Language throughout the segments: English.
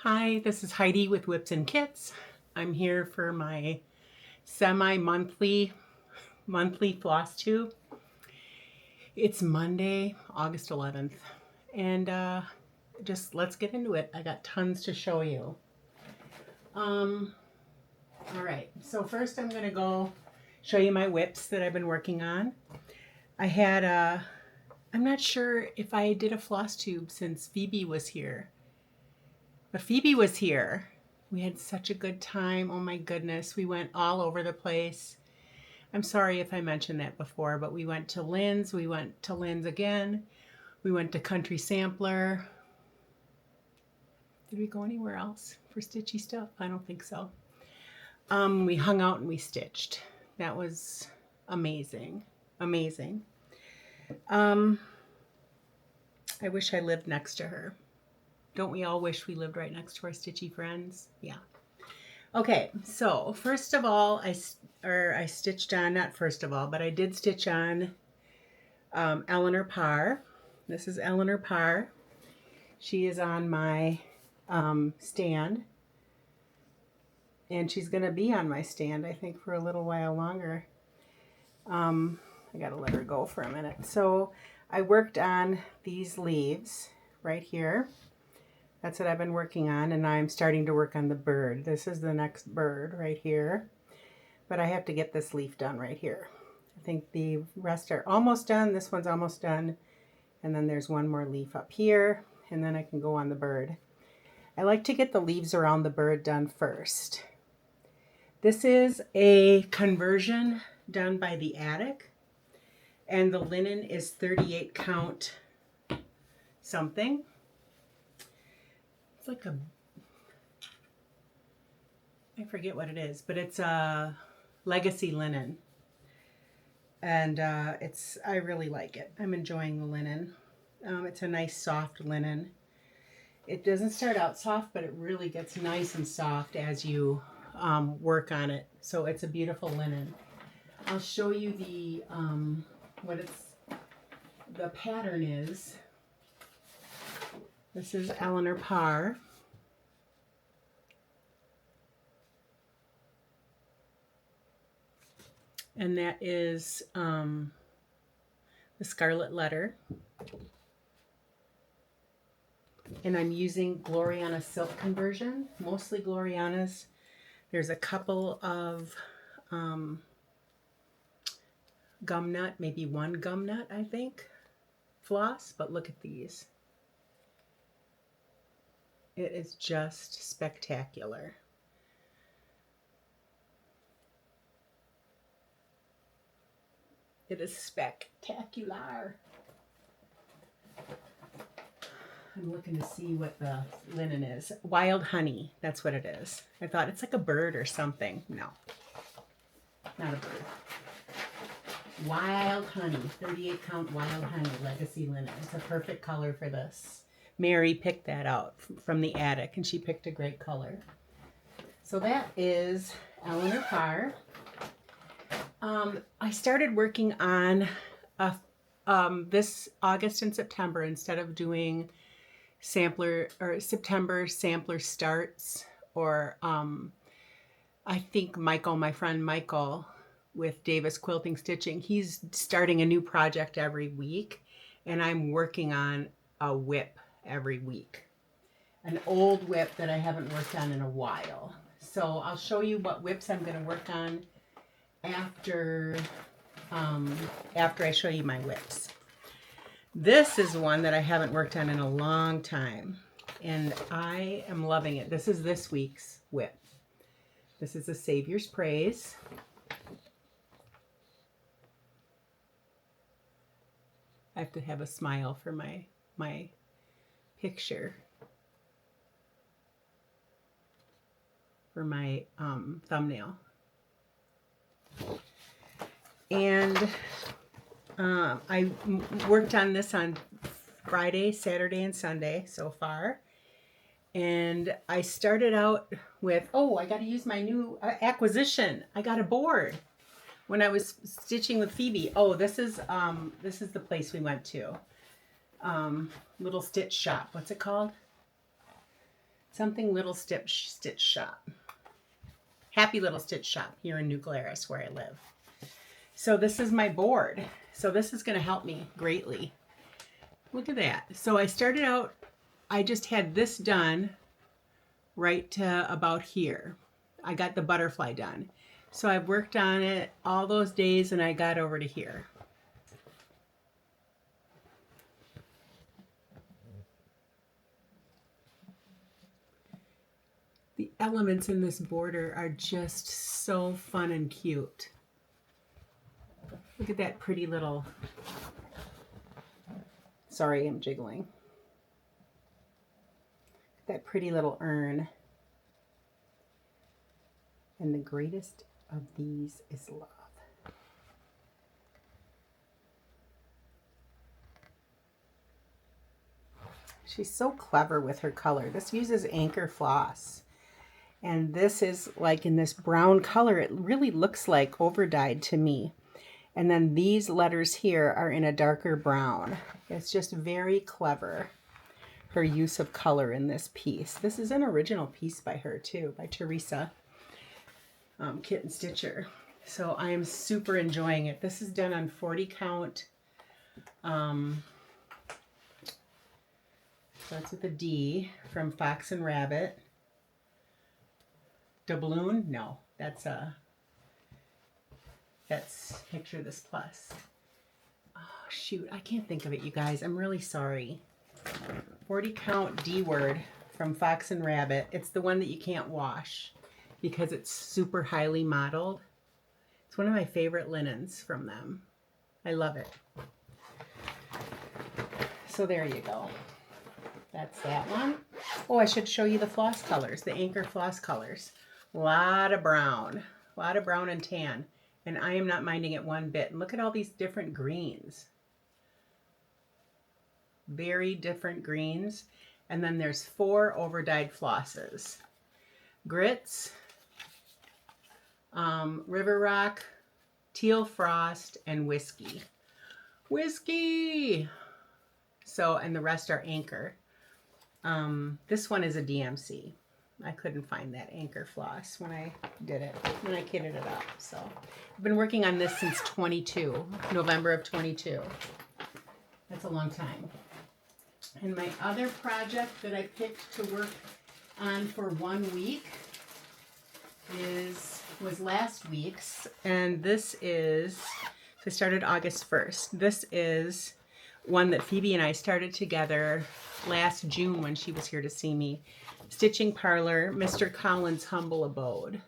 Hi, this is Heidi with Whips and Kits. I'm here for my semi-monthly floss tube. It's Monday, August 11th, and just let's get into it. I got tons to show you. All right, so first I'm gonna go show you my whips that I've been working on. I had I'm not sure if I did a floss tube since Phoebe was here. But Phoebe was here. We had such a good time. Oh my goodness. We went all over the place. I'm sorry if I mentioned that before, but we went to Lynn's. We went to Lynn's again. We went to Country Sampler. Did we go anywhere else for stitchy stuff? I don't think so. We hung out and we stitched. That was amazing. Amazing. I wish I lived next to her. Don't we all wish we lived right next to our stitchy friends? Yeah. Okay, so first of all, I stitched on, not first of all, but I did stitch on Eleanor Parr. This is Eleanor Parr. She is on my stand. And she's going to be on my stand, I think, for a little while longer. I got to let her go for a minute. So I worked on these leaves right here. That's what I've been working on, and I'm starting to work on the bird. This is the next bird right here, but I have to get this leaf done right here. I think the rest are almost done. This one's almost done, and then there's one more leaf up here, and then I can go on the bird. I like to get the leaves around the bird done first. This is a conversion done by the attic, and the linen is 38 count something. It's like I forget what it is, but it's a legacy linen. And I really like it. I'm enjoying the linen. It's a nice soft linen. It doesn't start out soft, but it really gets nice and soft as you work on it. So it's a beautiful linen. I'll show you the the pattern is. This is Eleanor Parr. And that is the Scarlet Letter. And I'm using Gloriana silk conversion, mostly Glorianas. There's a couple of gum nut, maybe one gum nut, I think, floss, but look at these. It is just spectacular. It is spectacular. I'm looking to see what the linen is. Wild honey, that's what it is. I thought it's like a bird or something. No, not a bird. Wild honey, 38 count wild honey, legacy linen. It's a perfect color for this. Mary picked that out from the attic, and she picked a great color. So that is Eleanor Parr. I started working on this August and September, instead of doing September sampler starts, or I think Michael, my friend Michael with Davis Quilting Stitching, he's starting a new project every week, and I'm working on a whip every week. An old whip that I haven't worked on in a while. So I'll show you what whips I'm going to work on after I show you my whips. This is one that I haven't worked on in a long time, and I am loving it. This is this week's whip. This is a Savior's Praise. I have to have a smile for my picture, for my thumbnail. And I worked on this on Friday, Saturday, and Sunday so far. And I started out with, I got to use my new acquisition. I got a board when I was stitching with Phoebe. This is the place we went to. Little Stitch Shop. What's it called? Something Little Stitch Shop. Happy Little Stitch Shop here in New Glarus where I live. So this is my board. So this is going to help me greatly. Look at that. So I started out, I just had this done right to about here. I got the butterfly done. So I've worked on it all those days and I got over to here. The elements in this border are just so fun and cute. Look at that pretty little, sorry, I'm jiggling. That pretty little urn. And the greatest of these is love. She's so clever with her color. This uses anchor floss. And this is like in this brown color. It really looks like overdyed to me. And then these letters here are in a darker brown. It's just very clever, her use of color in this piece. This is an original piece by her too, by Teresa Kitten Stitcher. So I am super enjoying it. This is done on 40 count. Starts with a D from Fox and Rabbit. Doubloon? No, that's picture this plus. Oh shoot, I can't think of it, you guys. I'm really sorry. 40 count D word from Fox and Rabbit. It's the one that you can't wash because it's super highly modeled. It's one of my favorite linens from them. I love it. So there you go. That's that one. Oh, I should show you the floss colors, the anchor floss colors. A lot of brown and tan. And I am not minding it one bit. And look at all these different greens. Very different greens. And then there's 4 overdyed flosses. Grits, River Rock, Teal Frost, and Whiskey. Whiskey! So, and the rest are anchor. This one is a DMC. I couldn't find that anchor floss when I did it, when I kitted it up. So I've been working on this since 22, November of 22. That's a long time. And my other project that I picked to work on for 1 week was last week's. And this is, so I started August 1st. This is one that Phoebe and I started together last June when she was here to see me. Stitching Parlor, Mr. Collins' Humble Abode.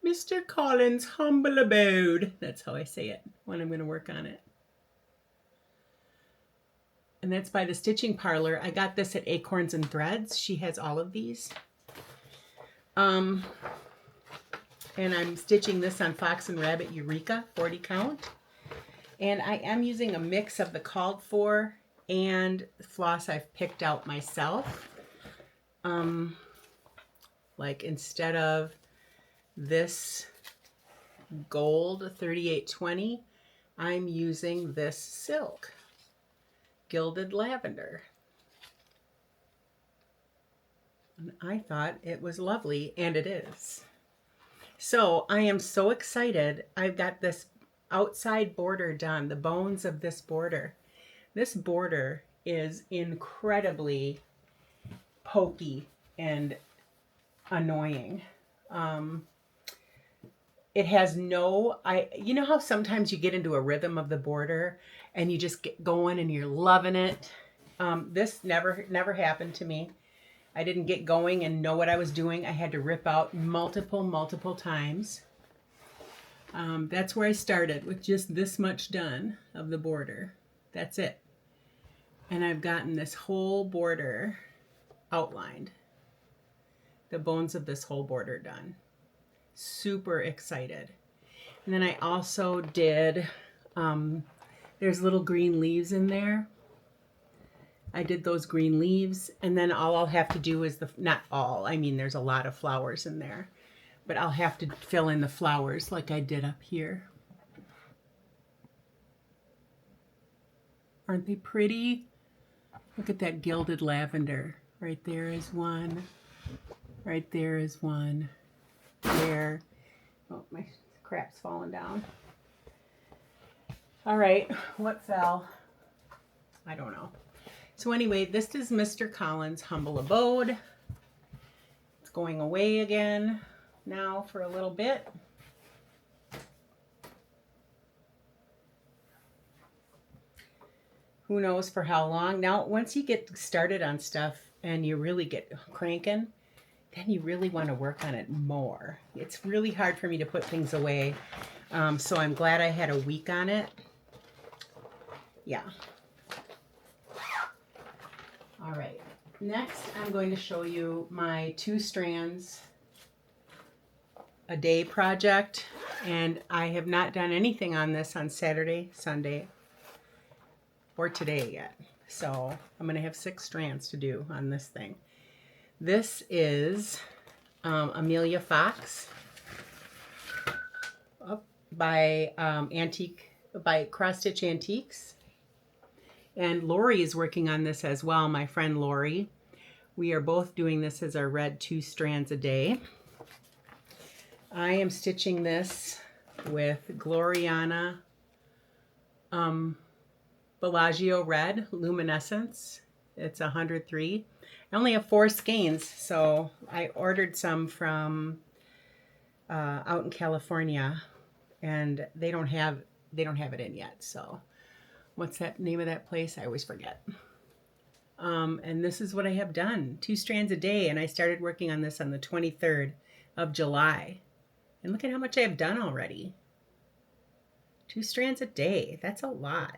Mr. Collins' Humble Abode. That's how I say it when I'm going to work on it. And that's by the Stitching Parlor. I got this at Acorns and Threads. She has all of these. And I'm stitching this on Fox and Rabbit Eureka, 40 count. And I am using a mix of the called for and floss I've picked out myself. Like instead of this gold 3820, I'm using this silk gilded lavender. And I thought it was lovely, and it is. So I am so excited. I've got this outside border done, the bones of this border. This border is incredibly pokey and annoying. It has no, you know how sometimes you get into a rhythm of the border and you just get going and you're loving it? This never happened to me. I didn't get going and know what I was doing. I had to rip out multiple times. That's where I started, with just this much done of the border. That's it. And I've gotten this whole border outlined. The bones of this whole border done. Super excited. And then I also did, there's little green leaves in there. I did those green leaves, and then all I'll have to do is not all, I mean there's a lot of flowers in there, but I'll have to fill in the flowers like I did up here. Aren't they pretty? Look at that gilded lavender. Right there is one. Right there is one. There. Oh, my crap's falling down. All right, what fell? I don't know. So anyway, this is Mr. Collins' humble abode. It's going away again now for a little bit. Who knows for how long. Now, once you get started on stuff and you really get cranking, then you really want to work on it more. It's really hard for me to put things away. So I'm glad I had a week on it. Yeah. All right. Next, I'm going to show you my 2 strands a day project. And I have not done anything on this on Saturday, Sunday, or today yet. So I'm going to have 6 strands to do on this thing. This is Amelia Fox by Cross Stitch Antiques. And Lori is working on this as well, my friend Lori. We are both doing this as our red 2 strands a day. I am stitching this with Gloriana Bellagio Red Luminescence. It's 103. I only have 4 skeins, so I ordered some from out in California, and they don't have it in yet. So, what's that name of that place? I always forget. And this is what I have done: 2 strands a day, and I started working on this on the 23rd of July. And look at how much I have done already. 2 strands a day. That's a lot.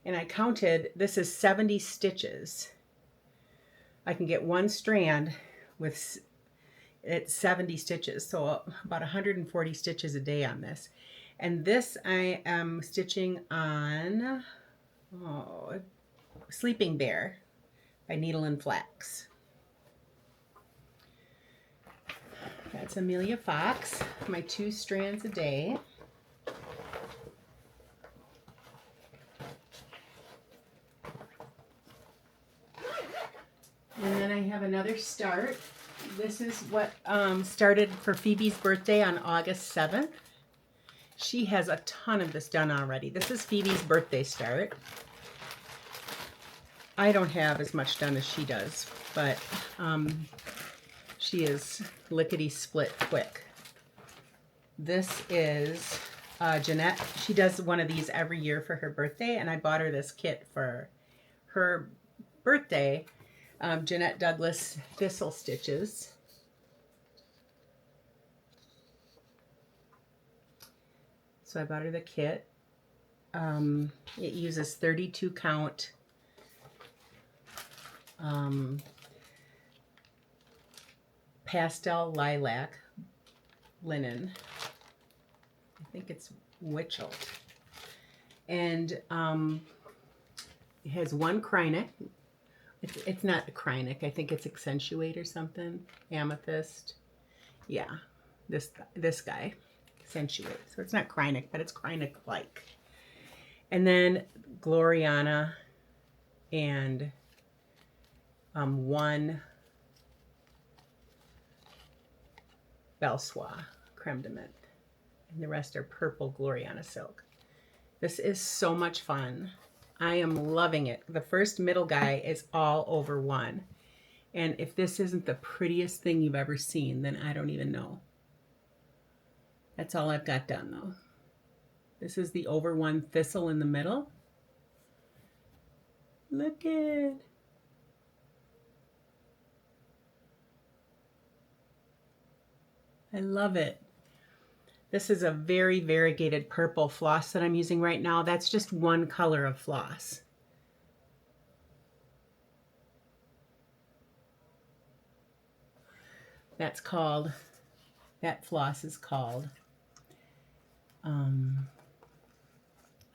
And I counted. This is 70 stitches. I can get 1 strand with it's 70 stitches, so about 140 stitches a day on this. And this I am stitching on Sleeping Bear by Needle and Flax. That's Amelia Fox, my 2 strands a day. And then I have another start. This is what started for Phoebe's birthday on August 7th. She has a ton of this done already. This is Phoebe's birthday start. I don't have as much done as she does, but she is lickety-split quick. This is Jeanette. She does one of these every year for her birthday, and I bought her this kit for her birthday. Jeanette Douglas Thistle Stitches. So I bought her the kit. It uses 32 count pastel lilac linen. I think it's Witchelt. And it has 1 Krynic. It's not a Krynic. I think it's Accentuate or something. Amethyst. Yeah, this guy. Accentuate. So it's not Krynic, but it's Krynic-like. And then Gloriana and 1 Belsois Creme de Menthe. And the rest are purple Gloriana silk. This is so much fun. I am loving it. The first middle guy is all over 1. And if this isn't the prettiest thing you've ever seen, then I don't even know. That's all I've got done, though. This is the over 1 thistle in the middle. Look it. I love it. This is a very variegated purple floss that I'm using right now. That's just 1 color of floss. That floss is called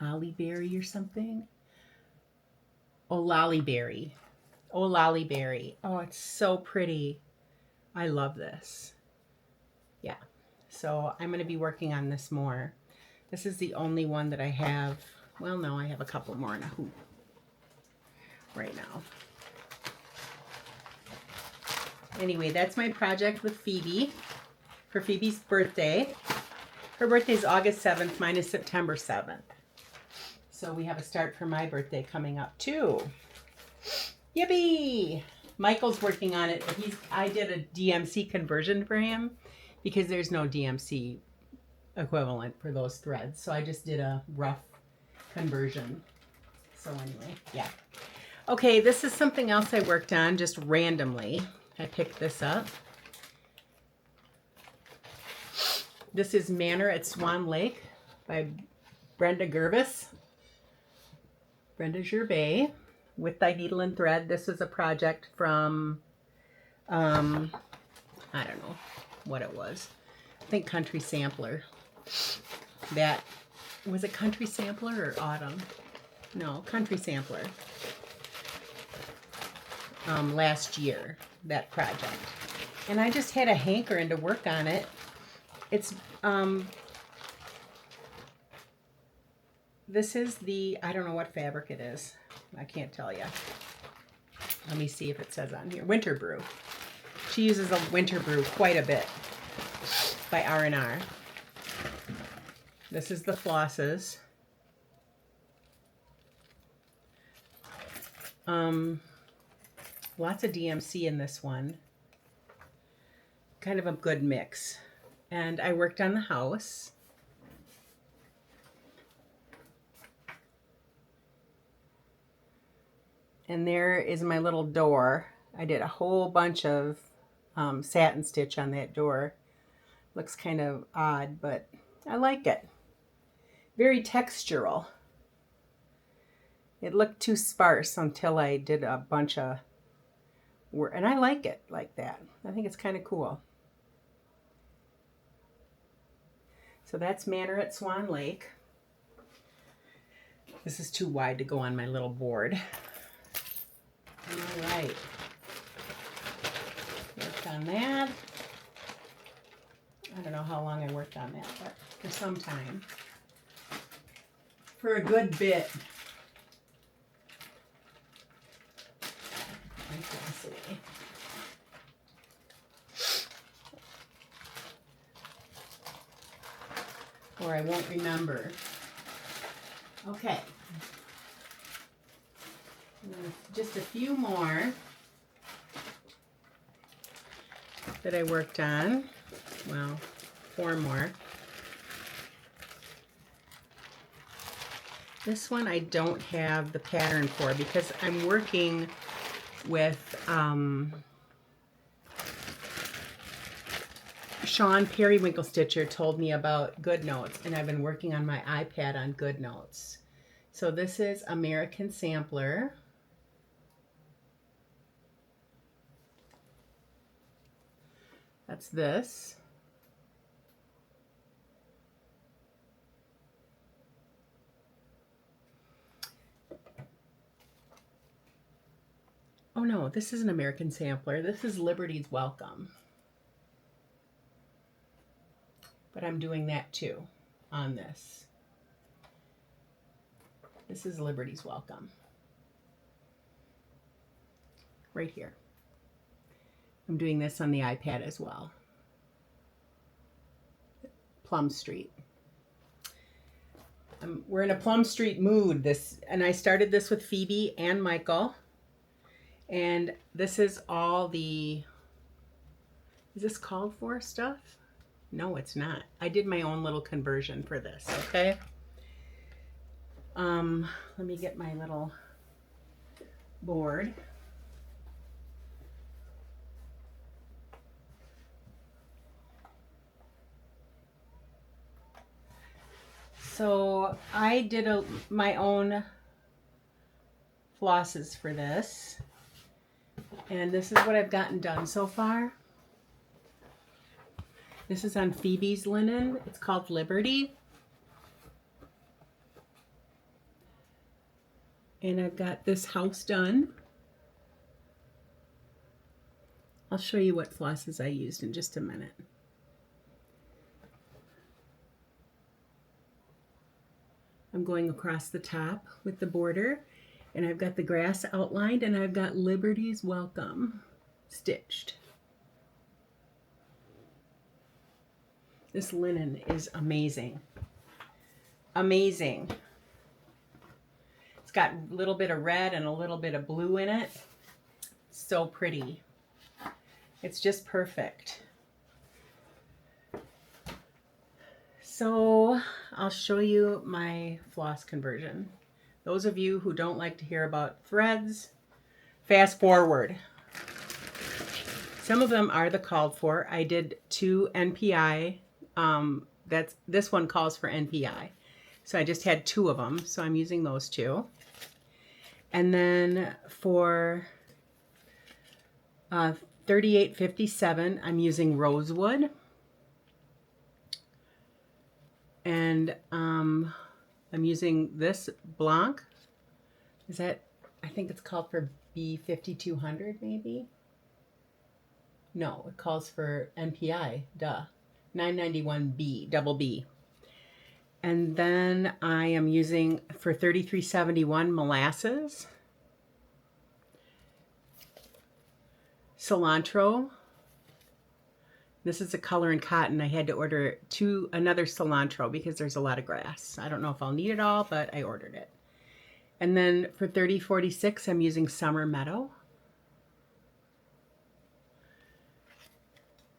Ollyberry or something. Olallieberry. Olallieberry. Oh, it's so pretty. I love this. Yeah. So I'm going to be working on this more. This is the only one that I have. Well, no, I have a couple more in a hoop. right now. Anyway, that's my project with Phoebe for Phoebe's birthday. Her birthday is August 7th. Mine is September 7th. So we have a start for my birthday coming up too. Yippee! Michael's working on it. I did a DMC conversion for him because there's no DMC equivalent for those threads. So I just did a rough conversion. So anyway, yeah. Okay, this is something else I worked on just randomly. I picked this up. This is Manor at Swan Lake by Brenda Gervais. Brenda Gervais with Thy Needle and Thread. This is a project from, I don't know what it was. I think Country Sampler. That, was it Country Sampler or Autumn? No, Country Sampler. Last year, that project. And I just had a hankering to work on it. It's, this is the, I don't know what fabric it is. I can't tell you. Let me see if it says on here. Winter Brew. She uses a Winter Brew quite a bit by R&R. This is the flosses. Lots of DMC in this one. Kind of a good mix. And I worked on the house. And there is my little door. I did a whole bunch of satin stitch on that door. Looks kind of odd, but I like it. Very textural. It looked too sparse until I did a bunch of work. And I like it like that. I think it's kind of cool. So that's Manor at Swan Lake. This is too wide to go on my little board. All right. Worked on that. I don't know how long I worked on that, but for some time. For a good bit. Let's see. Or I won't remember. Okay. Just a few more that I worked on. Well, 4 more. This one I don't have the pattern for because I'm working with Sean Periwinkle Stitcher told me about GoodNotes, and I've been working on my iPad on GoodNotes. So this is American Sampler. That's this. Oh no, this is an American Sampler. This is Liberty's Welcome. But I'm doing that too on this. This is Liberty's Welcome. Right here. I'm doing this on the iPad as well. Plum Street. We're in a Plum Street mood. And I started this with Phoebe and Michael. And this is all the, is this called for stuff? No, it's not. I did my own little conversion for this, okay? Let me get my little board. So I did my own flosses for this. And this is what I've gotten done so far. This is on Phoebe's linen. It's called Liberty. And I've got this house done. I'll show you what flosses I used in just a minute. I'm going across the top with the border. And I've got the grass outlined, and I've got Liberty's Welcome stitched. This linen is amazing. Amazing. It's got a little bit of red and a little bit of blue in it. So pretty. It's just perfect. So I'll show you my floss conversion. Those of you who don't like to hear about threads, fast forward. Some of them are the called for. I did 2 NPI. This one calls for NPI. So I just had 2 of them. So I'm using those 2. And then for 3857, I'm using rosewood. And I'm using this Blanc. Is that, I think it's called for B5200 maybe? No, it calls for NPI, duh. 991B, double B. And then I am using for 3371 molasses, cilantro. This is a color in cotton. I had to order another cilantro because there's a lot of grass. I don't know if I'll need it all, but I ordered it. And then for 3046, I'm using Summer Meadow.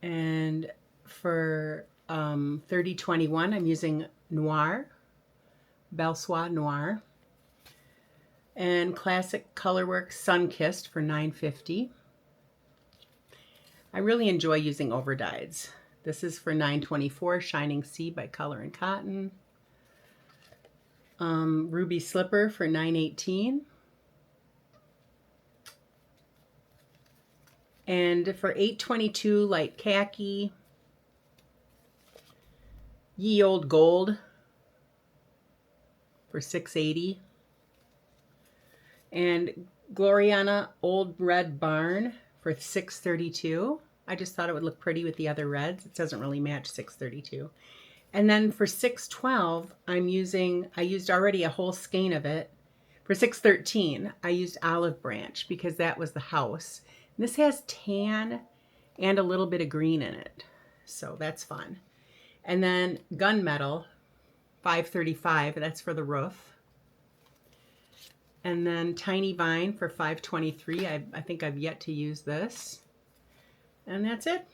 And for 3021, I'm using Noir, Belsois Noir. And Classic Colorworks Sunkissed for $9.50. I really enjoy using overdyes. This is for $9.24, Shining Sea by Color and Cotton. Ruby Slipper for $9.18. And for $8.22, Light Khaki, Ye Old Gold for $6.80. And Gloriana Old Red Barn for $6.32. I just thought it would look pretty with the other reds. It doesn't really match $6.32. And then for $6.12, I used already a whole skein of it. For $6.13, I used Olive Branch because that was the house. And this has tan and a little bit of green in it. So that's fun. And then Gunmetal, $5.35, that's for the roof. And then Tiny Vine for $5.23. I think I've yet to use this. And that's it.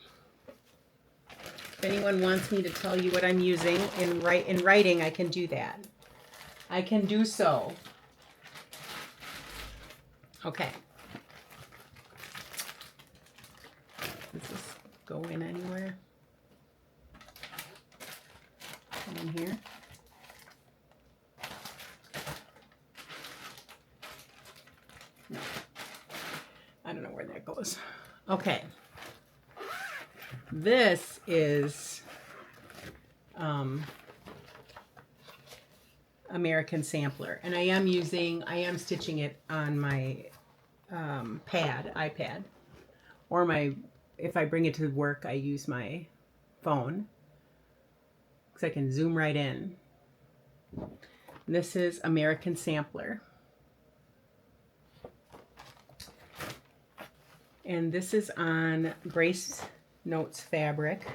If anyone wants me to tell you what I'm using in writing, I can do that. I can do so. Okay. Does this go in anywhere? In here? No. I don't know where that goes. Okay. This is American Sampler, and I am stitching it on my iPad, or if I bring it to work, I use my phone because I can zoom right in. This is American Sampler. And this is on Grace Notes fabric,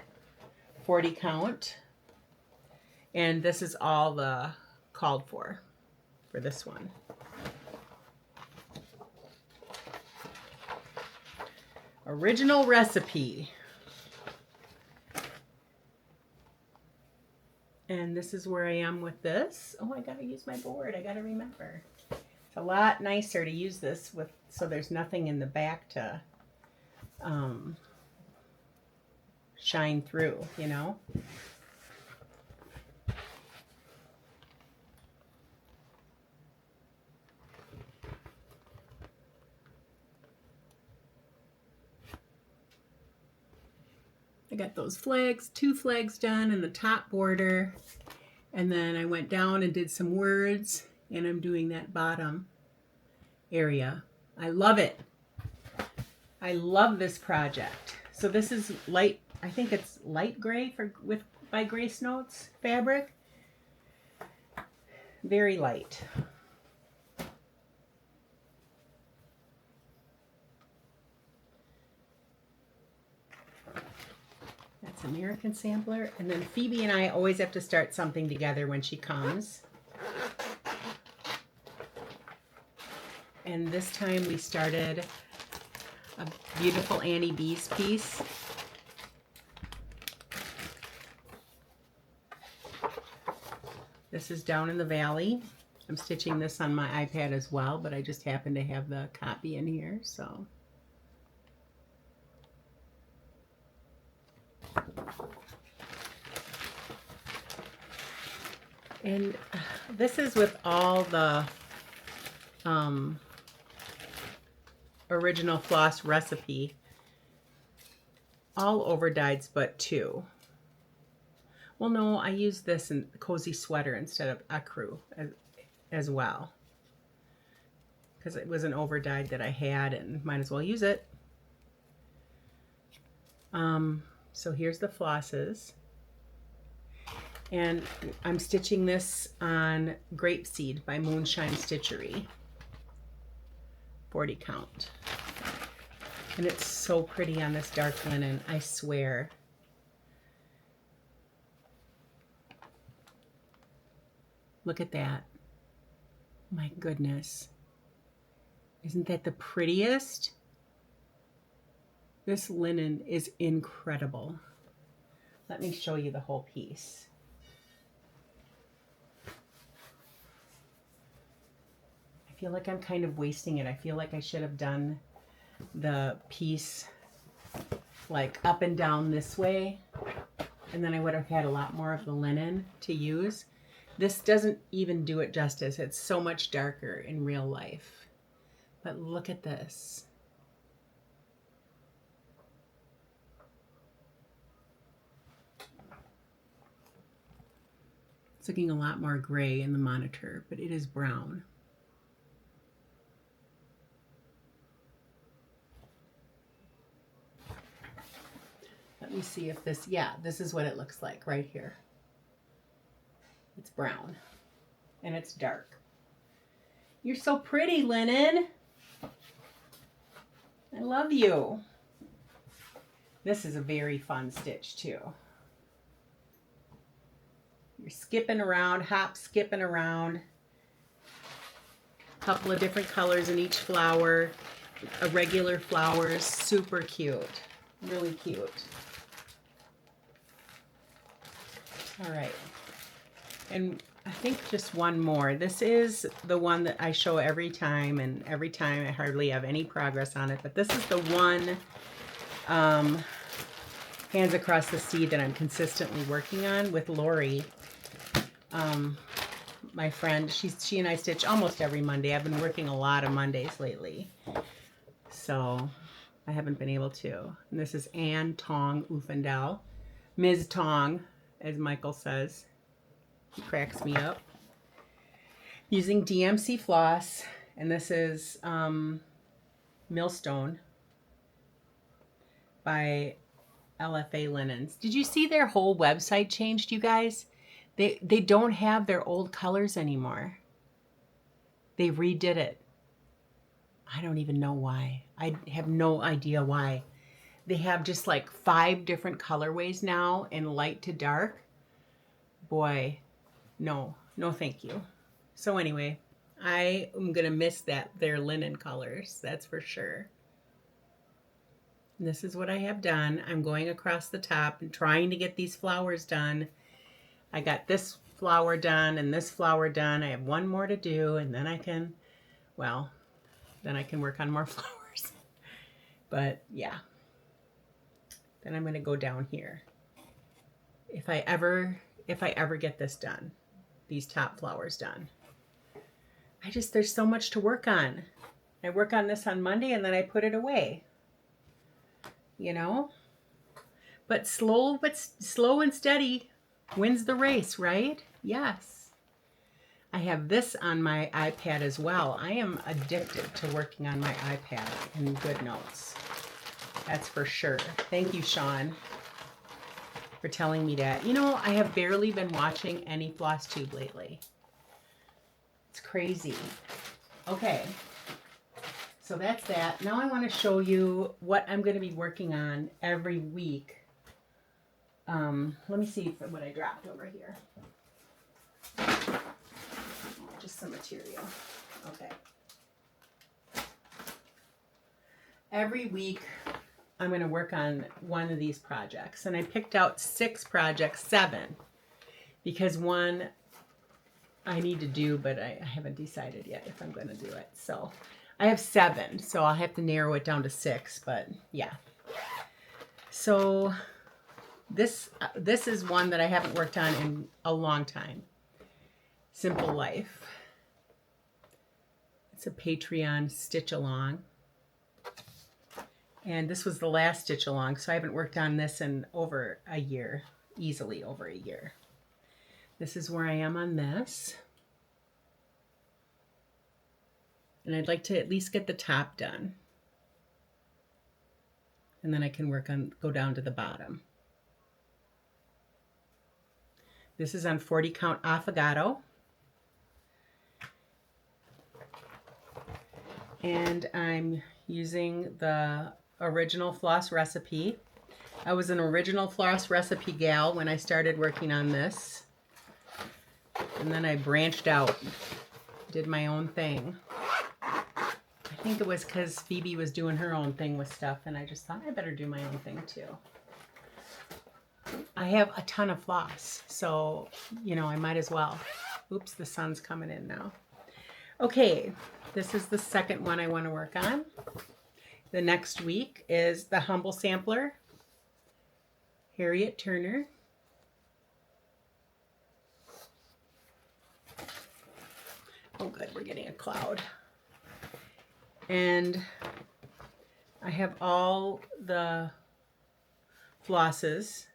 40 count. And this is all the called for this one. Original recipe. And this is where I am with this. Oh, I gotta use my board. I gotta remember. It's a lot nicer to use this with, so there's nothing in the back to shine through, you know? I got those flags, 2 flags done in the top border, and then I went down and did some words, and I'm doing that bottom area. I love it. I love this project. So this is light, I think it's light gray by Grace Notes fabric. Very light. American Sampler. And then Phoebe and I always have to start something together when she comes. And this time we started a beautiful Annie B's piece. This is Down in the Valley. I'm stitching this on my iPad as well, but I just happen to have the copy in here, so. And this is with all the original floss recipe, all over dyes but 2. Well, no, I used this in Cozy Sweater instead of Ecru as well, because it was an over dyed that I had and might as well use it. So here's the flosses, and I'm stitching this on Grapeseed by Moonshine Stitchery, 40 count, and it's so pretty on this dark linen, I swear. Look at that. My goodness. Isn't that the prettiest? This linen is incredible. Let me show you the whole piece. I feel like I'm kind of wasting it. I feel like I should have done the piece like up and down this way, and then I would have had a lot more of the linen to use. This doesn't even do it justice. It's so much darker in real life. But look at this. It's looking a lot more gray in the monitor, but it is brown. Let me see if this, yeah, this is what it looks like right here. It's brown and it's dark. You're so pretty, linen. I love you. This is a very fun stitch too. You're skipping around, hop skipping around. A couple of different colors in each flower. Irregular flowers, super cute. Really cute. All right. And I think just one more. This is the one that I show every time, and every time I hardly have any progress on it. But this is the one, Hands Across the Sea, that I'm consistently working on with Lori, my friend. She and I stitch almost every Monday. I've been working a lot of Mondays lately, so I haven't been able to. And this is Anne Tong Ufendel, Ms. Tong, as Michael says. He cracks me up. Using DMC floss, and this is Millstone by LFA Linens. Did you see their whole website changed, you guys? They don't have their old colors anymore. They redid it. I don't even know why. I have no idea why. They have just like 5 different colorways now in light to dark. Boy, no thank you. So anyway, I am gonna miss their linen colors, that's for sure. And this is what I have done. I'm going across the top and trying to get these flowers done. I got this flower done and this flower done. I have one more to do, and then I can, well, then I can work on more flowers. But yeah, then I'm gonna go down here. If I ever get this done, these top flowers done. There's so much to work on. I work on this on Monday and then I put it away. You know? But slow and steady wins the race, right? Yes. I have this on my iPad as well. I am addicted to working on my iPad in GoodNotes. That's for sure. Thank you, Sean, for telling me that. You know, I have barely been watching any Flosstube lately. It's crazy. Okay, so that's that. Now I want to show you what I'm going to be working on every week Let me see what I dropped over here. Just some material. Okay. Every week I'm going to work on one of these projects, and I picked out 6 projects, 7, because one I need to do, but I haven't decided yet if I'm going to do it. So I have 7, so I'll have to narrow it down to 6, but yeah. So this is one that I haven't worked on in a long time. Simple Life. It's a Patreon stitch along. And this was the last stitch along, so I haven't worked on this in over a year, easily over a year. This is where I am on this. And I'd like to at least get the top done. And then I can go down to the bottom. This is on 40 count affogato. And I'm using the original floss recipe. I was an original floss recipe gal when I started working on this. And then I branched out, did my own thing. I think it was because Phoebe was doing her own thing with stuff, and I just thought I better do my own thing too. I have a ton of floss, so, you know, I might as well. Oops, the sun's coming in now. Okay, this is the second one I want to work on. The next week is the Humble Sampler, Harriet Turner. Oh good, we're getting a cloud. And I have all the flosses,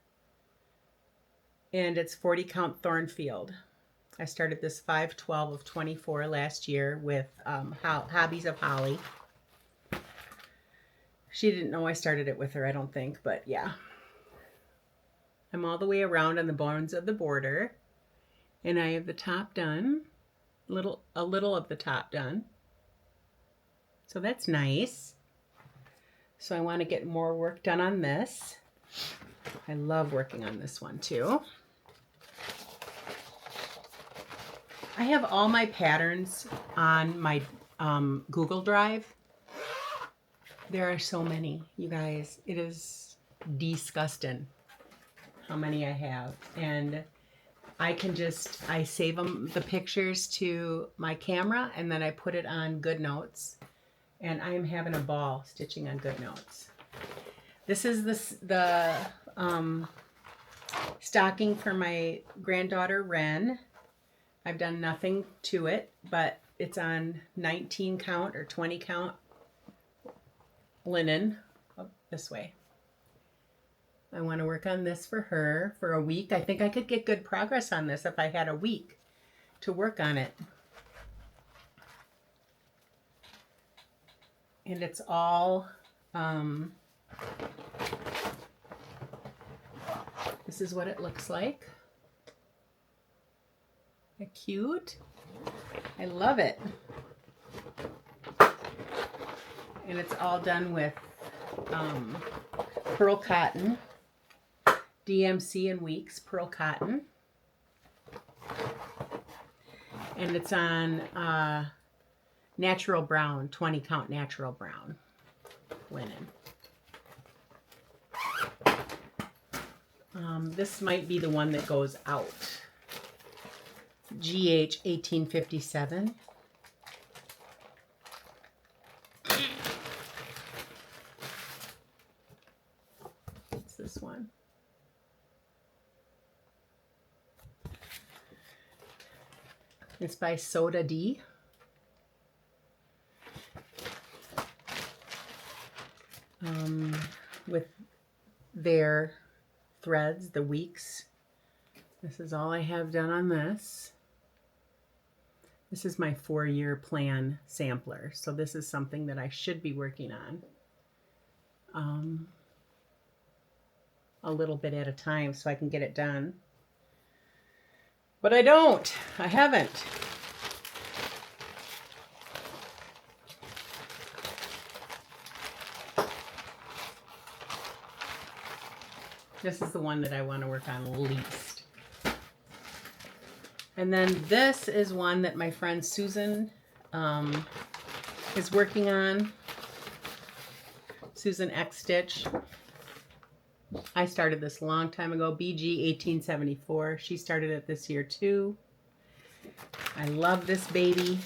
and it's 40 count Thornfield. I started this 5/12 of 24 last year with Hobbies of Holly. She didn't know I started it with her, I don't think, but yeah. I'm all the way around on the bones of the border, and I have the top done, a little of the top done. So that's nice. So I want to get more work done on this. I love working on this one too. I have all my patterns on my Google Drive. There are so many, you guys. It is disgusting how many I have. And I save the pictures to my camera, and then I put it on GoodNotes. And I am having a ball stitching on GoodNotes. This is the stocking for my granddaughter, Wren. I've done nothing to it, but it's on 19 count or 20 count linen. Oh, this way. I want to work on this for her for a week. I think I could get good progress on this if I had a week to work on it. And it's all, this is what it looks like. Isn't it cute? I love it. And it's all done with pearl cotton, DMC and Weeks pearl cotton. And it's on natural brown, 20 count natural brown linen. This might be the one that goes out. GH 1857. It's this one. It's by Soda D. With their threads, the Weeks. This is all I have done on this. This is my 4-year plan sampler, so this is something that I should be working on a little bit at a time so I can get it done. But I don't. I haven't. This is the one that I want to work on least. And then this is one that my friend Susan is working on. Susan X Stitch. I started this a long time ago. BG 1874. She started it this year too. I love this baby.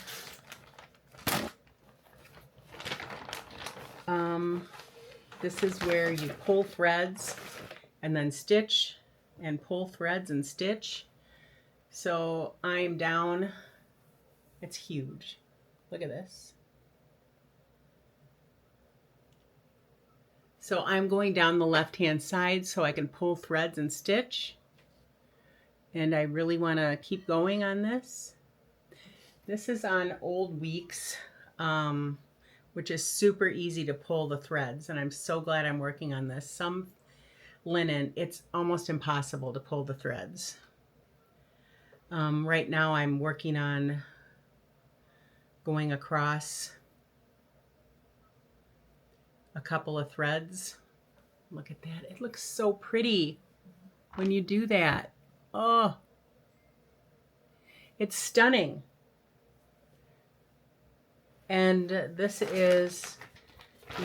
This is where you pull threads and then stitch and pull threads and stitch. So I'm down. It's huge. Look at this. So I'm going down the left-hand side so I can pull threads and stitch. And I really want to keep going on this. This is on Old Weeks, which is super easy to pull the threads. And I'm so glad I'm working on this. Some linen, it's almost impossible to pull the threads. Right now I'm working on going across a couple of threads. Look at that. It looks so pretty when you do that. Oh, it's stunning. And this is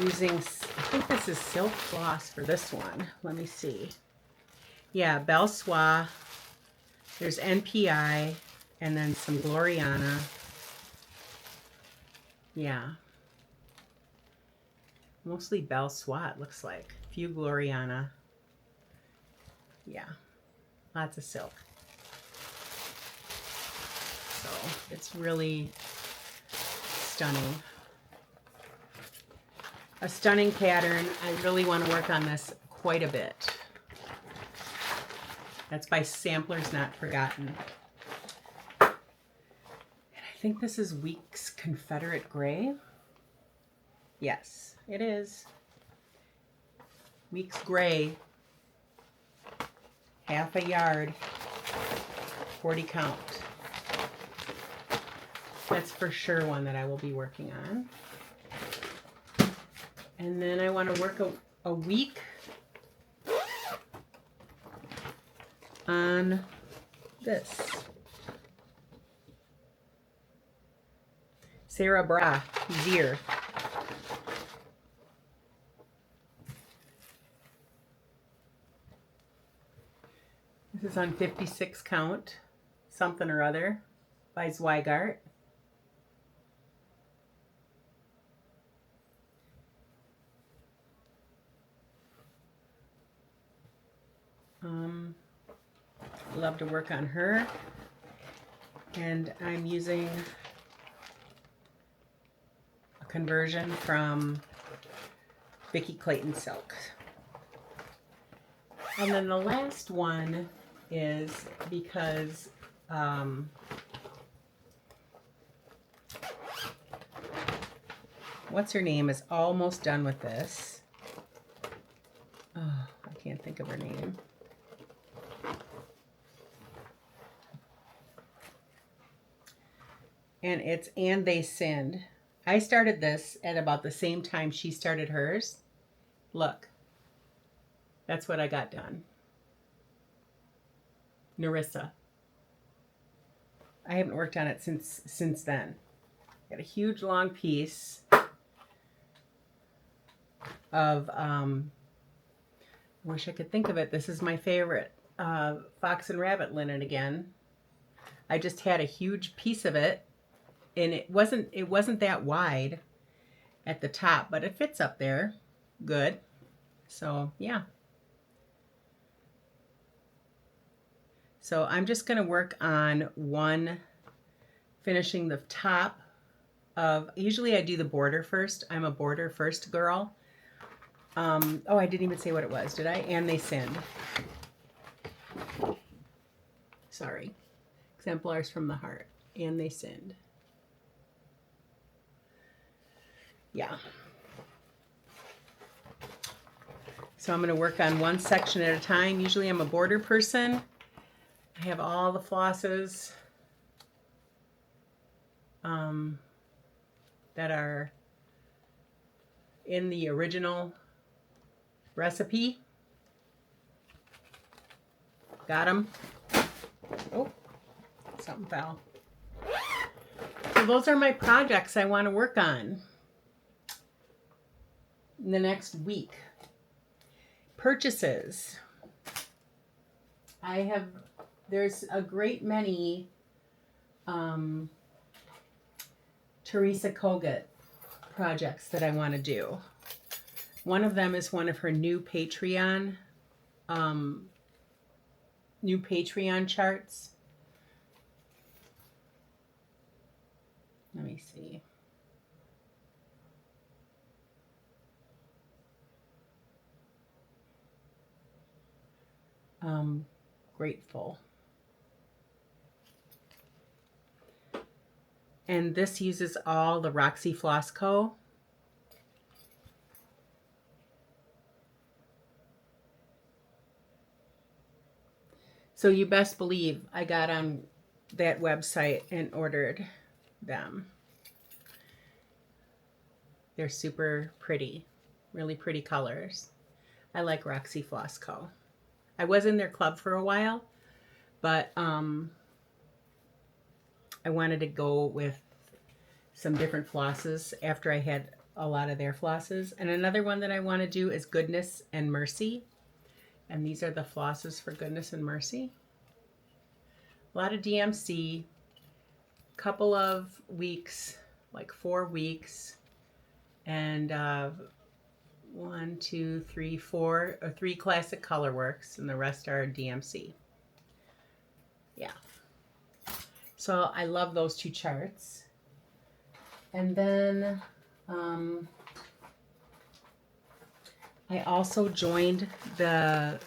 using, I think this is silk floss for this one. Let me see. Yeah, Belle Soie. There's NPI and then some Gloriana. Yeah. Mostly Belle Soie, it looks like. A few Gloriana. Yeah. Lots of silk. So it's really stunning. A stunning pattern. I really want to work on this quite a bit. That's by Samplers Not Forgotten. And I think this is Weeks Confederate Gray. Yes, it is. Weeks Gray. Half a yard. 40 count. That's for sure one that I will be working on. And then I want to work a week on this. Sarah Bra, Zier. This is on 56 count, something or other, by Zweigart. Love to work on her. And I'm using a conversion from Vicki Clayton Silk. And then the last one is because what's her name is almost done with this. Oh, I can't think of her name. And it's And They Sinned. I started this at about the same time she started hers. Look, that's what I got done. Narissa. I haven't worked on it since then. Got a huge long piece of, I wish I could think of it. This is my favorite, Fox and Rabbit linen again. I just had a huge piece of it, and it wasn't that wide at the top, but it fits up there good. So yeah. So I'm just going to work on one, finishing the top of, usually I do the border first. I'm a border first girl. Oh, I didn't even say what it was, did I? And They Sinned. Sorry. Exemplars from the Heart. And They Sinned. Yeah. So I'm going to work on one section at a time. Usually I'm a border person. I have all the flosses that are in the original recipe. Got them? Oh, something fell. So those are my projects I want to work on in the next week. Purchases. There's a great many Teresa Kogut projects that I want to do. One of them is one of her new Patreon charts. Let me see. Grateful. And this uses all the Roxy Floss Co. So you best believe I got on that website and ordered them. They're super pretty, really pretty colors. I like Roxy Floss Co. I was in their club for a while, but I wanted to go with some different flosses after I had a lot of their flosses. And another one that I want to do is Goodness and Mercy. And these are the flosses for Goodness and Mercy. A lot of DMC, couple of weeks, like 4 weeks, and 1, 2, 3, 4, or 3 classic colorworks, and the rest are DMC. Yeah. So I love those 2 charts. And then I also joined the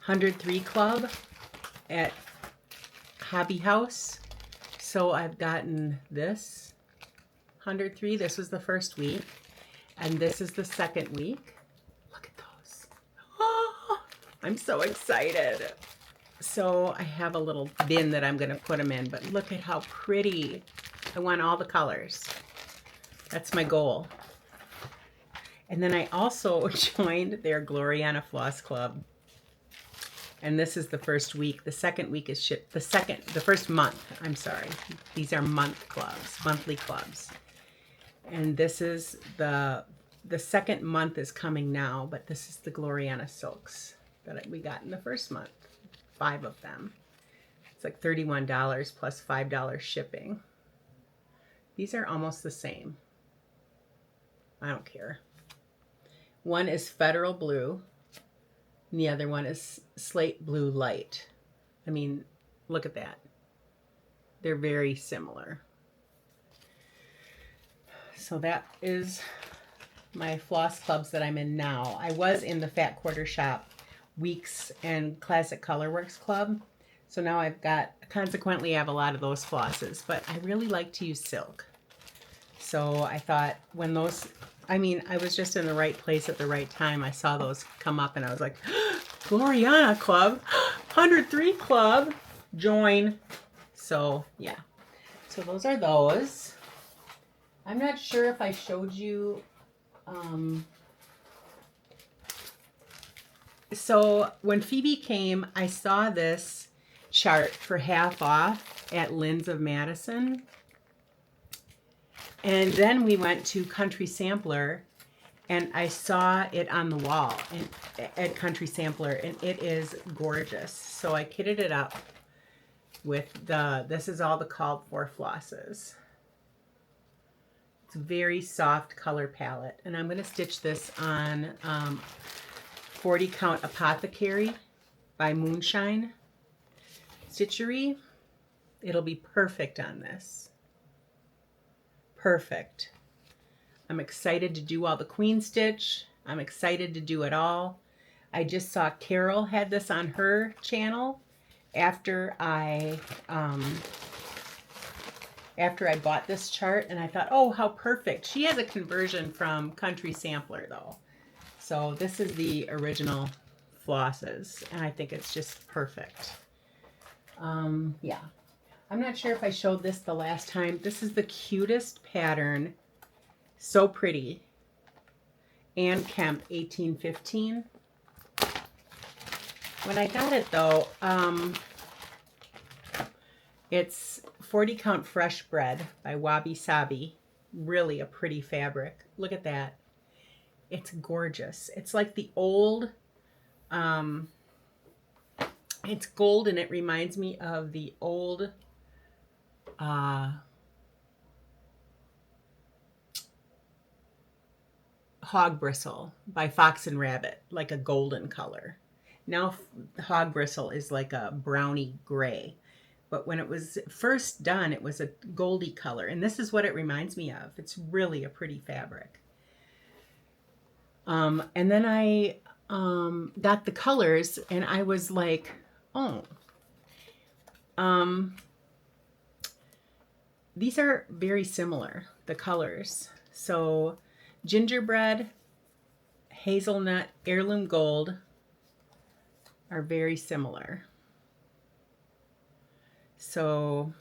103 Club at Hobby House. So I've gotten this 103. This was the first week. And this is the second week. Look at those. Oh, I'm so excited. So I have a little bin that I'm going to put them in. But look at how pretty. I want all the colors. That's my goal. And then I also joined their Gloriana Floss Club. And this is the first week. The second week is shipped. The first month. I'm sorry. These are month clubs, monthly clubs. And this is the second month is coming now, but this is the Gloriana silks that we got in the first month. 5 of them. It's like $31 plus $5 shipping. These are almost the same. I don't care. One is Federal Blue, and the other one is Slate Blue Light. I mean, look at that. They're very similar. So that is my floss clubs that I'm in now. I was in the Fat Quarter Shop Weeks and Classic Colorworks Club. So now I consequently have a lot of those flosses, but I really like to use silk. So I thought I was just in the right place at the right time. I saw those come up and I was like, Gloriana Club, 103 Club, join. So yeah, so those are those. I'm not sure if I showed you, so when Phoebe came, I saw this chart for half off at Lynn's of Madison. And then we went to Country Sampler, and I saw it on the wall at Country Sampler, and it is gorgeous. So I kitted it up with this is all the called for flosses. It's a very soft color palette, and I'm going to stitch this on 40 Count Apothecary by Moonshine Stitchery. It'll be perfect on this. Perfect. I'm excited to do all the queen stitch. I'm excited to do it all. I just saw Carol had this on her channel after I bought this chart, and I thought, oh, how perfect. She has a conversion from Country Sampler though. So this is the original flosses, and I think it's just perfect. Yeah. I'm not sure if I showed this the last time. This is the cutest pattern. So pretty. Ann Kemp, 1815. When I got it though, it's 40 count fresh bread by Wabi Sabi. Really a pretty fabric. Look at that. It's gorgeous. It's like the old, it's gold and it reminds me of the old hog bristle by Fox and Rabbit, like a golden color. Now hog bristle is like a browny gray. But when it was first done, it was a goldy color. And this is what it reminds me of. It's really a pretty fabric. And then I got the colors and I was like, oh, these are very similar, the colors. So gingerbread, hazelnut, heirloom gold are very similar. So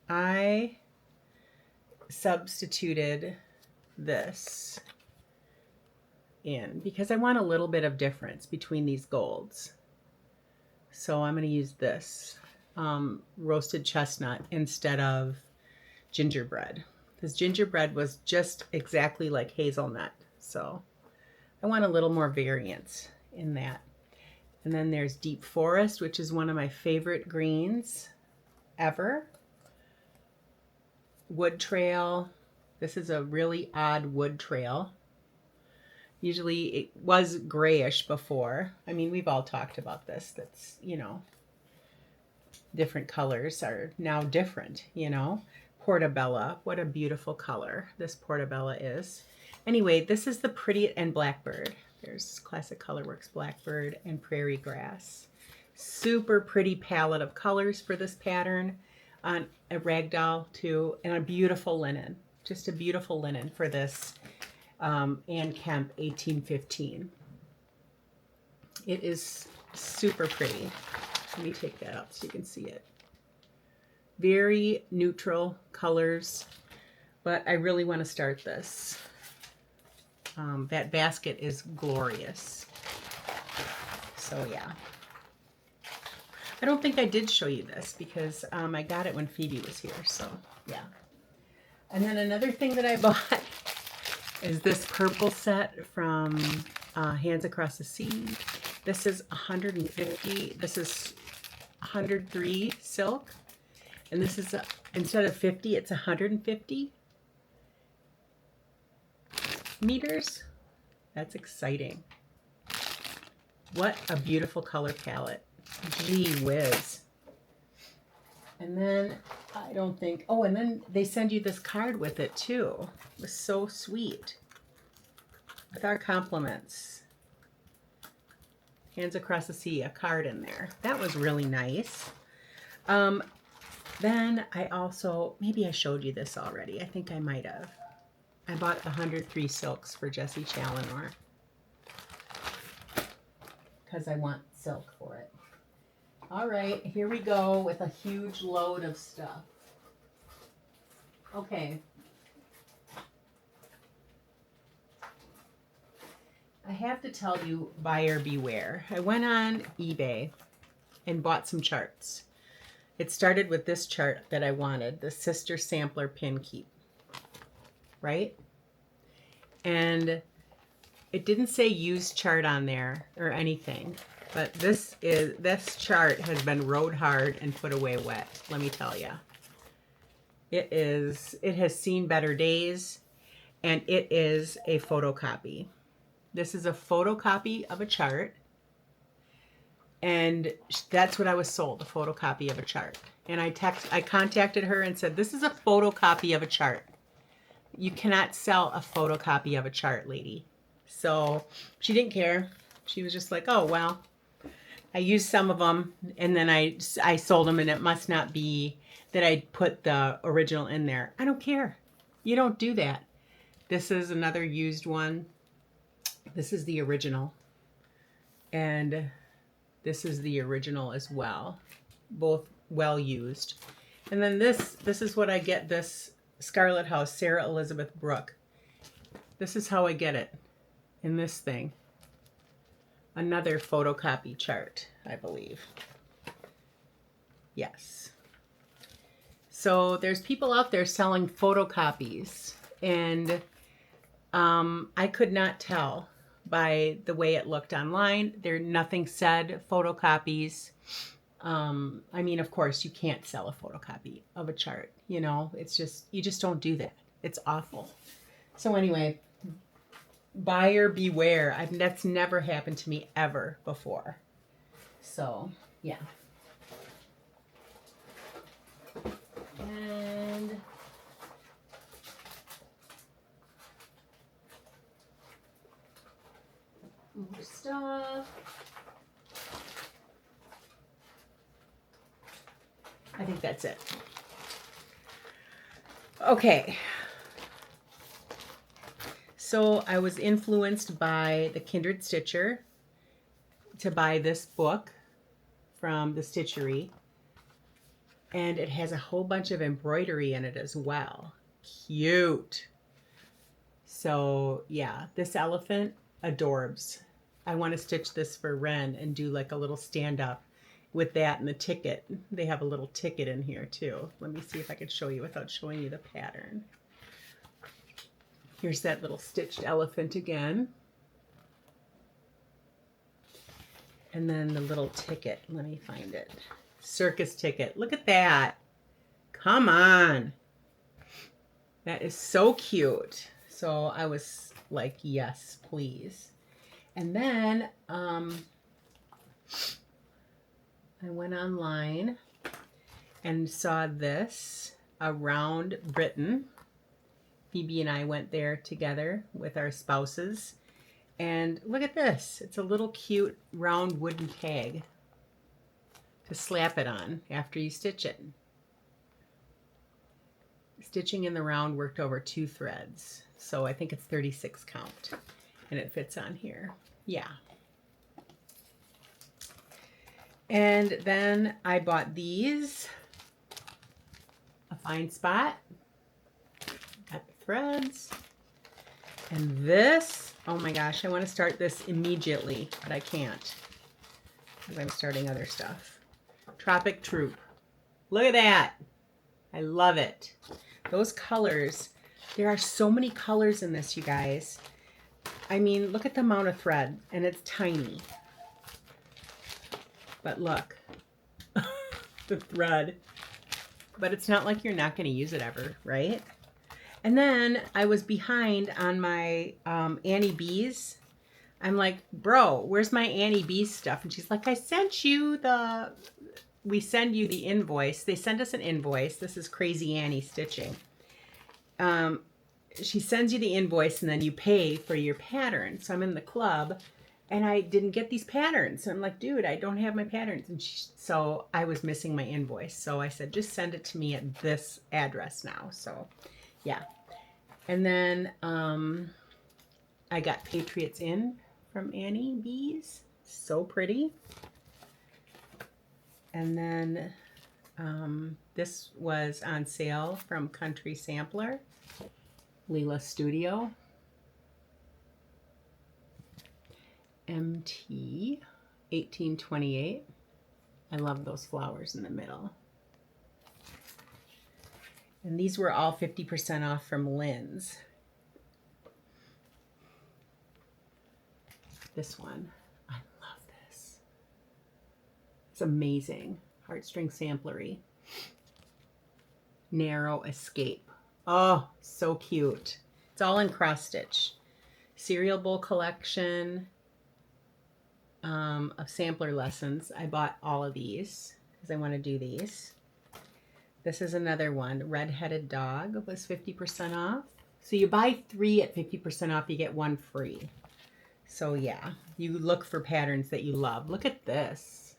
I substituted this in because I want a little bit of difference between these golds. So I'm going to use this roasted chestnut instead of gingerbread, because gingerbread was just exactly like hazelnut. So I want a little more variance in that. And then there's Deep Forest, which is one of my favorite greens ever. Wood trail. This is a really odd wood trail. Usually it was grayish before. I mean, we've all talked about this. That's, you know, different colors are now different, you know. Portobello. What a beautiful color this portobello is. Anyway, this is the pretty, and blackbird. There's Classic Colorworks blackbird and prairie grass. Super pretty palette of colors for this pattern on a ragdoll too, and a beautiful linen. Just a beautiful linen for this Ann Kemp 1815. It is super pretty. Let me take that out so you can see it. Very neutral colors, but I really want to start this. That basket is glorious. So yeah. I don't think I did show you this because I got it when Phoebe was here, so yeah. And then another thing that I bought is this purple set from Hands Across the Sea. This is 150. This is 103 silk. And this is, instead of 50, it's 150 meters. That's exciting. What a beautiful color palette. Gee whiz. And then I don't think, oh, and then they send you this card with it too. It was so sweet. With our compliments. Hands Across the Sea, a card in there. That was really nice. Then I also, maybe I showed you this already. I think I might have. I bought the 103 silks for Jessie Challenor because I want silk for it. All right, here we go with a huge load of stuff. Okay. I have to tell you, buyer beware. I went on eBay and bought some charts. It started with this chart that I wanted, the Sister Sampler Pin Keep, right? And it didn't say use chart on there or anything, but this chart has been rode hard and put away wet, let me tell you. It has seen better days, and it is a photocopy. This is a photocopy of a chart. And that's what I was sold, a photocopy of a chart. And I contacted her and said, this is a photocopy of a chart. You cannot sell a photocopy of a chart, lady. So she didn't care. She was just like, oh, well, I used some of them and then I sold them, and it must not be that I put the original in there. I don't care. You don't do that. This is another used one. This is the original. And this is the original as well. Both well used. And then this is what I get, this Scarlet House, Sarah Elizabeth Brooke. This is how I get it in this thing. another photocopy chart, I believe. Yes. So there's people out there selling photocopies, and I could not tell by the way it looked online. Nothing said photocopies. I mean, of course, you can't sell a photocopy of a chart. You know, it's just, you just don't do that. It's awful. So anyway, buyer beware. That's never happened to me ever before. So, yeah. And more stuff. I think that's it. Okay. So I was influenced by the Kindred Stitcher to buy this book from the Stitchery. And it has a whole bunch of embroidery in it as well. Cute. So yeah, this elephant, adorbs. I want to stitch this for Ren and do like a little stand up with that and the ticket. They have a little ticket in here too. Let me see if I can show you without showing you the pattern. Here's that little stitched elephant again. And then the little ticket. Let me find it. Circus ticket. Look at that. Come on. That is so cute. So I was like, yes, please. And then I went online and saw this around Britain. Phoebe and I went there together with our spouses. And look at this. It's a little cute round wooden tag to slap it on after you stitch it. Stitching in the round worked over 2 threads. So I think it's 36 count. And it fits on here. Yeah. And then I bought these. A fine spot. Got the threads. And this, oh my gosh, I want to start this immediately, but I can't because I'm starting other stuff. Tropic Troop. Look at that. I love it. Those colors. There are so many colors in this, you guys. I mean, look at the amount of thread, and it's tiny. But look, the thread. But it's not like you're not going to use it ever, right? And then I was behind on my Annie B's. I'm like, bro, where's my Annie B's stuff? And she's like, I sent you we send you the invoice. They send us an invoice. This is Crazy Annie Stitching. She sends you the invoice and then you pay for your pattern. So I'm in the club and I didn't get these patterns. So I'm like, dude, I don't have my patterns. And so I was missing my invoice. So I said, just send it to me at this address now. So yeah. And then I got Patriots In from Annie B's. So pretty. And then this was on sale from Country Sampler, Leela Studio. MT 1828. I love those flowers in the middle. And these were all 50% off from Lynn's. This one, I love this. It's amazing. Heartstring samplery. Narrow Escape. Oh, so cute. It's all in cross stitch. Cereal bowl collection of sampler lessons. I bought all of these because I want to do these. This is another one. Red-Headed Dog was 50% off. So you buy 3 at 50% off, you get 1 free. So yeah, you look for patterns that you love. Look at this.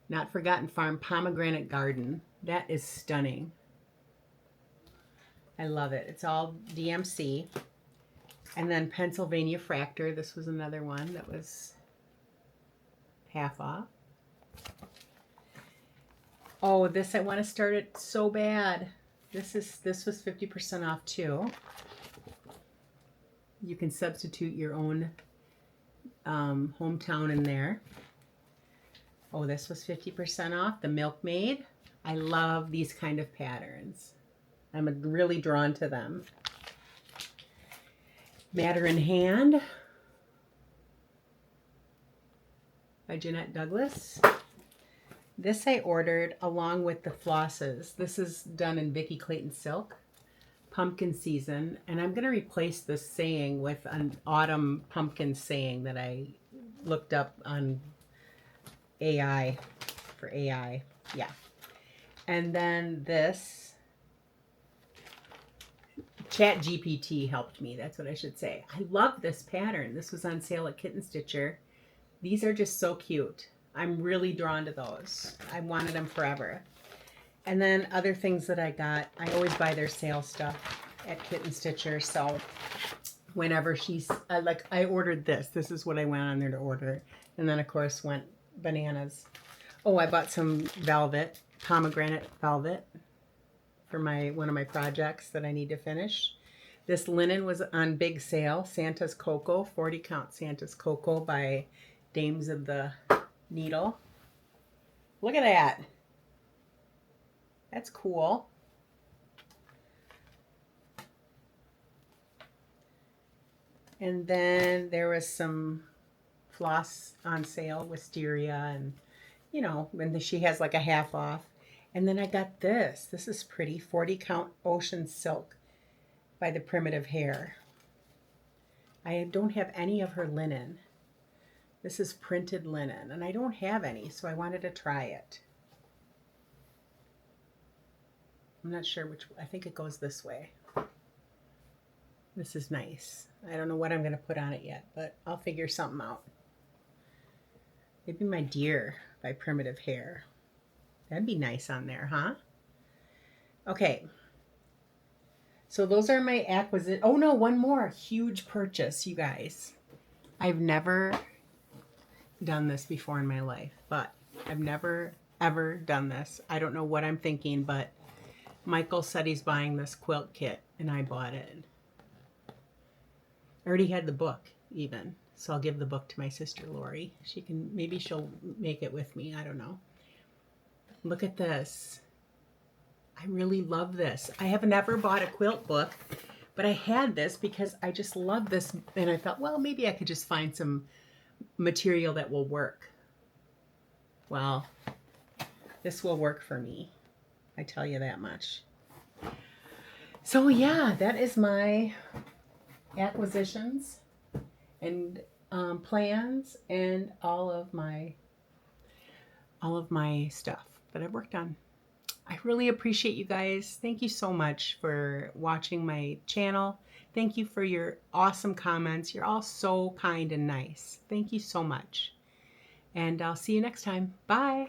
Not Forgotten Farm Pomegranate Garden. That is stunning. I love it. It's all DMC. And then Pennsylvania Fractor. This was another one that was half off. Oh, this I want to start it so bad. This was 50% off too. You can substitute your own hometown in there. Oh, this was 50% off. The Milkmaid. I love these kind of patterns. I'm really drawn to them. Matter in Hand by Jeanette Douglas. This I ordered along with the flosses. This is done in Vicki Clayton Silk. Pumpkin season. And I'm going to replace this saying with an autumn pumpkin saying that I looked up on AI for AI. Yeah. And then this Chat GPT helped me. That's what I should say. I love this pattern. This was on sale at Kitten Stitcher. These are just so cute. I'm really drawn to those. I wanted them forever. And then other things that I got, I always buy their sale stuff at Kitten Stitcher. So whenever I ordered this. This is what I went on there to order. And then of course went bananas. Oh, I bought some velvet, pomegranate velvet for one of my projects that I need to finish. This linen was on big sale. Santa's Cocoa, 40 count Santa's Cocoa by Dames of the Needle. Look at that. That's cool. And then there was some floss on sale, wisteria, and you know, when she has like a half off. And then I got this. This is pretty. 40 count Ocean Silk by the Primitive Hair. I don't have any of her linen. This is printed linen, and I don't have any, so I wanted to try it. I'm not sure which. I think it goes this way. This is nice. I don't know what I'm going to put on it yet, but I'll figure something out. Maybe My Dear by Primitive Hair. That'd be nice on there, huh? Okay. So those are my acquisitions. Oh no, one more huge purchase, you guys. I've never done this before in my life, but I've never ever done this. I don't know what I'm thinking, but Michael said he's buying this quilt kit and I bought it. I already had the book even, so I'll give the book to my sister Lori. Maybe she'll make it with me. I don't know. Look at this. I really love this. I have never bought a quilt book, but I had this because I just love this, and I thought, well, maybe I could just find some material that will work. Well, this will work for me. I tell you that much. So yeah, that is my acquisitions and plans and all of my stuff that I've worked on. I really appreciate you guys. Thank you so much for watching my channel. Thank you for your awesome comments. You're all so kind and nice. Thank you so much. And I'll see you next time. Bye.